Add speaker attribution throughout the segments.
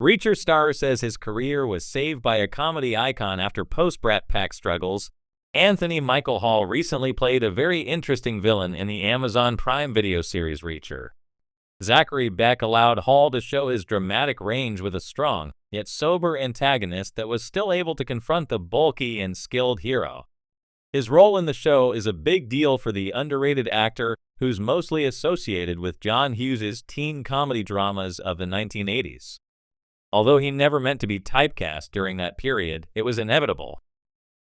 Speaker 1: Reacher star says his career was saved by a comedy icon after post-Brat pack struggles. Anthony Michael Hall recently played a very interesting villain in the Amazon Prime Video series Reacher. Zachary Beck allowed Hall to show his dramatic range with a strong, yet sober antagonist that was still able to confront the bulky and skilled hero. His role in the show is a big deal for the underrated actor who's mostly associated with John Hughes' teen comedy dramas of the 1980s. Although he never meant to be typecast during that period, it was inevitable.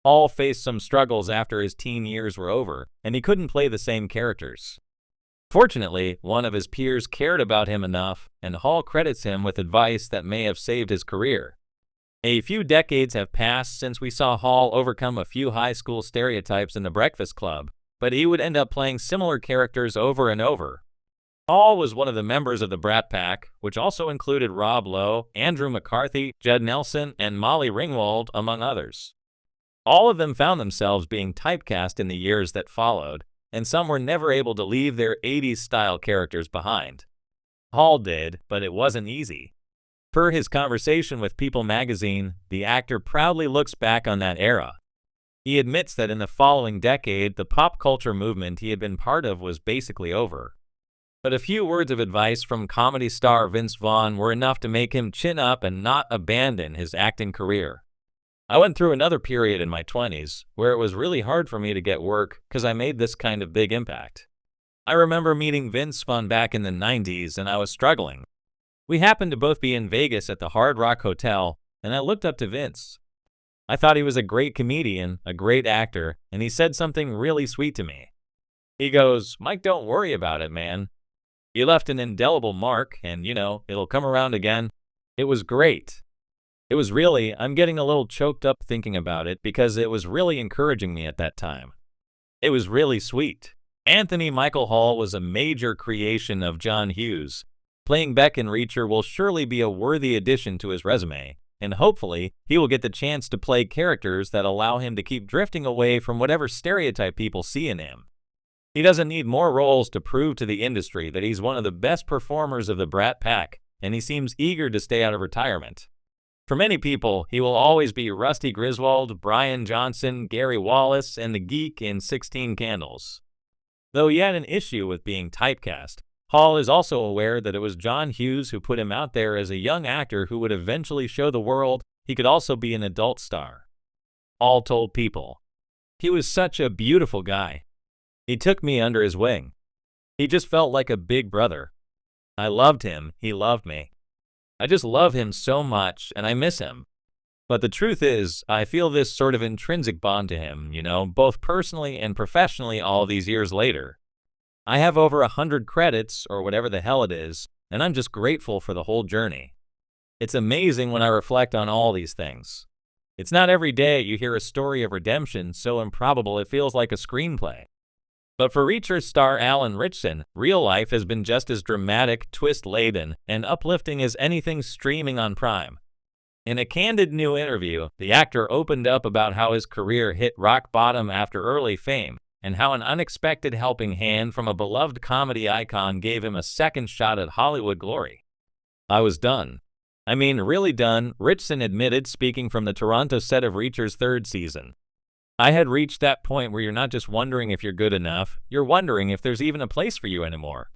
Speaker 1: Hall faced some struggles after his teen years were over, and he couldn't play the same characters. Fortunately, one of his peers cared about him enough, and Hall credits him with advice that may have saved his career. A few decades have passed since we saw Hall overcome a few high school stereotypes in The Breakfast Club, but he would end up playing similar characters over and over. Hall was one of the members of the Brat Pack, which also included Rob Lowe, Andrew McCarthy, Judd Nelson, and Molly Ringwald, among others. All of them found themselves being typecast in the years that followed, and some were never able to leave their 80s-style characters behind. Hall did, but it wasn't easy. Per his conversation with People magazine, the actor proudly looks back on that era. He admits that in the following decade, the pop culture movement he had been part of was basically over. But a few words of advice from comedy star Vince Vaughn were enough to make him chin up and not abandon his acting career. I went through another period in my 20s where it was really hard for me to get work because I made this kind of big impact. I remember meeting Vince Vaughn back in the 90s and I was struggling. We happened to both be in Vegas at the Hard Rock Hotel, and I looked up to Vince. I thought he was a great comedian, a great actor, and he said something really sweet to me. He goes, "Mike, don't worry about it, man. You left an indelible mark, and it'll come around again." It was great. I'm getting a little choked up thinking about it because it was really encouraging me at that time. It was really sweet. Anthony Michael Hall was a major creation of John Hughes. Playing Beck in Reacher will surely be a worthy addition to his resume, and hopefully he will get the chance to play characters that allow him to keep drifting away from whatever stereotype people see in him. He doesn't need more roles to prove to the industry that he's one of the best performers of the Brat Pack, and he seems eager to stay out of retirement. For many people, he will always be Rusty Griswold, Brian Johnson, Gary Wallace, and the geek in 16 Candles. Though he had an issue with being typecast, Hall is also aware that it was John Hughes who put him out there as a young actor who would eventually show the world he could also be an adult star. Hall told People, "He was such a beautiful guy. He took me under his wing. He just felt like a big brother. I loved him, he loved me. I just love him so much, and I miss him. But the truth is, I feel this sort of intrinsic bond to him, both personally and professionally all these years later. I have over 100 credits, or whatever the hell it is, and I'm just grateful for the whole journey. It's amazing when I reflect on all these things. It's not every day you hear a story of redemption so improbable it feels like a screenplay. But for Reacher star Alan Ritchson, real life has been just as dramatic, twist-laden, and uplifting as anything streaming on Prime. In a candid new interview, the actor opened up about how his career hit rock bottom after early fame, and how an unexpected helping hand from a beloved comedy icon gave him a second shot at Hollywood glory. "I was done. I mean, really done," Ritchson admitted, speaking from the Toronto set of Reacher's third season. "I had reached that point where you're not just wondering if you're good enough, you're wondering if there's even a place for you anymore."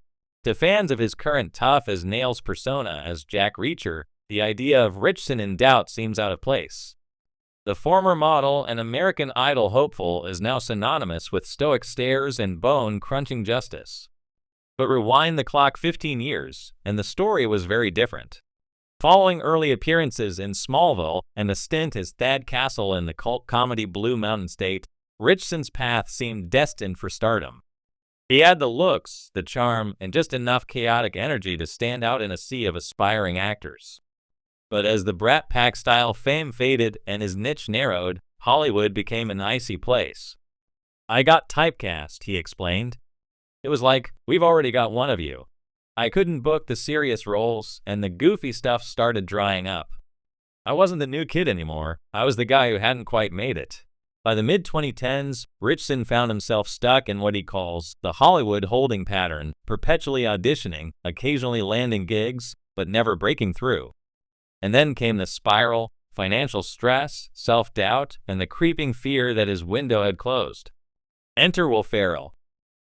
Speaker 1: To fans of his current tough-as-nails persona as Jack Reacher, the idea of Ritchson in doubt seems out of place. The former model and American Idol hopeful is now synonymous with stoic stares and bone-crunching justice. But rewind the clock 15 years, and the story was very different. Following early appearances in Smallville and a stint as Thad Castle in the cult comedy Blue Mountain State, Ritchson's path seemed destined for stardom. He had the looks, the charm, and just enough chaotic energy to stand out in a sea of aspiring actors. But as the Brat Pack style fame faded and his niche narrowed, Hollywood became an icy place. "I got typecast," he explained. "It was like, we've already got one of you. I couldn't book the serious roles, and the goofy stuff started drying up. I wasn't the new kid anymore. I was the guy who hadn't quite made it." By the mid-2010s, Ritchson found himself stuck in what he calls the Hollywood holding pattern, perpetually auditioning, occasionally landing gigs, but never breaking through. And then came the spiral, financial stress, self-doubt, and the creeping fear that his window had closed. Enter Will Ferrell.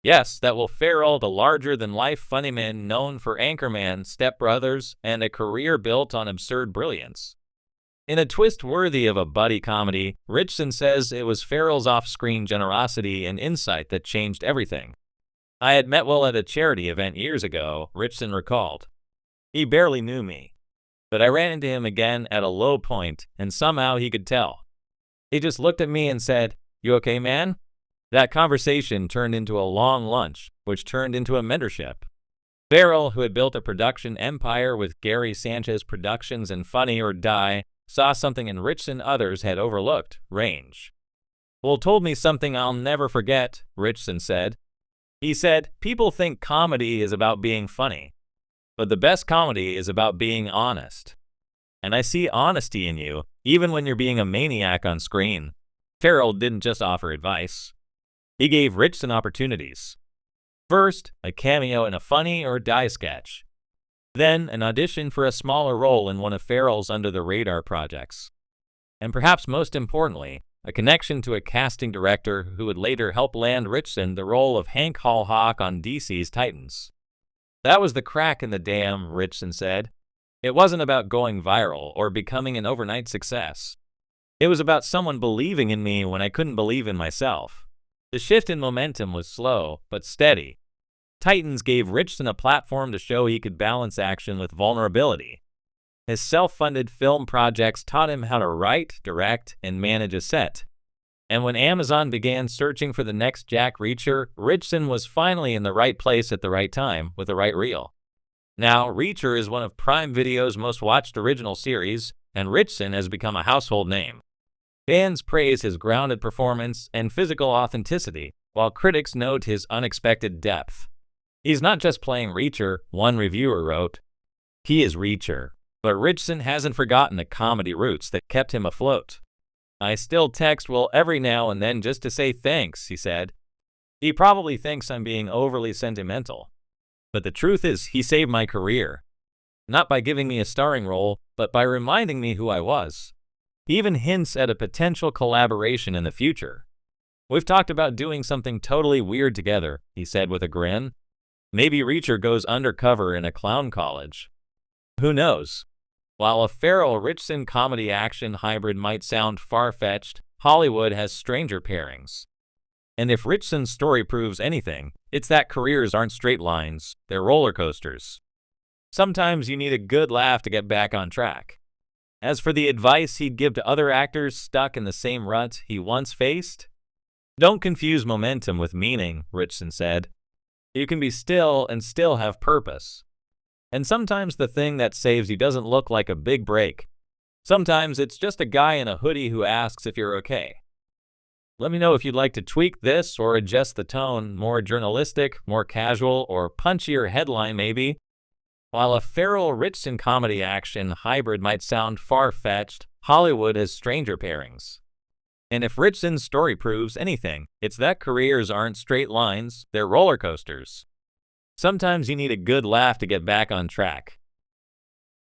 Speaker 1: Yes, that Will Ferrell, the larger-than-life funny man known for Anchorman, Step Brothers, and a career built on absurd brilliance. In a twist worthy of a buddy comedy, Ritchson says it was Ferrell's off-screen generosity and insight that changed everything. I had met Will at a charity event years ago, Ritchson recalled. He barely knew me, but I ran into him again at a low point, and somehow he could tell. He just looked at me and said, "You okay, man?" That conversation turned into a long lunch, which turned into a mentorship. Ferrell, who had built a production empire with Gary Sanchez Productions and Funny or Die, saw something in Ritchson others had overlooked: range. Will told me something I'll never forget, Ritchson said. He said, "People think comedy is about being funny, but the best comedy is about being honest. And I see honesty in you, even when you're being a maniac on screen." Ferrell didn't just offer advice. He gave Ritchson opportunities. First, a cameo in a Funny or Die sketch. Then, an audition for a smaller role in one of Ferrell's under-the-radar projects. And perhaps most importantly, a connection to a casting director who would later help land Ritchson the role of Hank Hall-Hawk on DC's Titans. That was the crack in the dam, Ritchson said. It wasn't about going viral or becoming an overnight success. It was about someone believing in me when I couldn't believe in myself. The shift in momentum was slow, but steady. Titans gave Ritchson a platform to show he could balance action with vulnerability. His self-funded film projects taught him how to write, direct, and manage a set. And when Amazon began searching for the next Jack Reacher, Ritchson was finally in the right place at the right time with the right reel. Now, Reacher is one of Prime Video's most watched original series, and Ritchson has become a household name. Fans praise his grounded performance and physical authenticity, while critics note his unexpected depth. He's not just playing Reacher, one reviewer wrote. He is Reacher. But Ritchson hasn't forgotten the comedy roots that kept him afloat. "I still text Will every now and then just to say thanks," he said. "He probably thinks I'm being overly sentimental. But the truth is, he saved my career. Not by giving me a starring role, but by reminding me who I was. He even hints at a potential collaboration in the future. We've talked about doing something totally weird together," he said with a grin. "Maybe Reacher goes undercover in a clown college. Who knows?" While a Ferrell-Ritchson comedy-action hybrid might sound far-fetched, Hollywood has stranger pairings. And if Ritchson's story proves anything, it's that careers aren't straight lines, they're roller coasters. Sometimes you need a good laugh to get back on track. As for the advice he'd give to other actors stuck in the same rut he once faced, "Don't confuse momentum with meaning," Ritchson said. "You can be still and still have purpose. And sometimes the thing that saves you doesn't look like a big break. Sometimes it's just a guy in a hoodie who asks if you're okay." Let me know if you'd like to tweak this or adjust the tone, more journalistic, more casual, or punchier headline maybe. While a Ferrell-Ritchson comedy-action hybrid might sound far-fetched, Hollywood has stranger pairings. And if Ritchson's story proves anything, it's that careers aren't straight lines, they're roller coasters. Sometimes you need a good laugh to get back on track.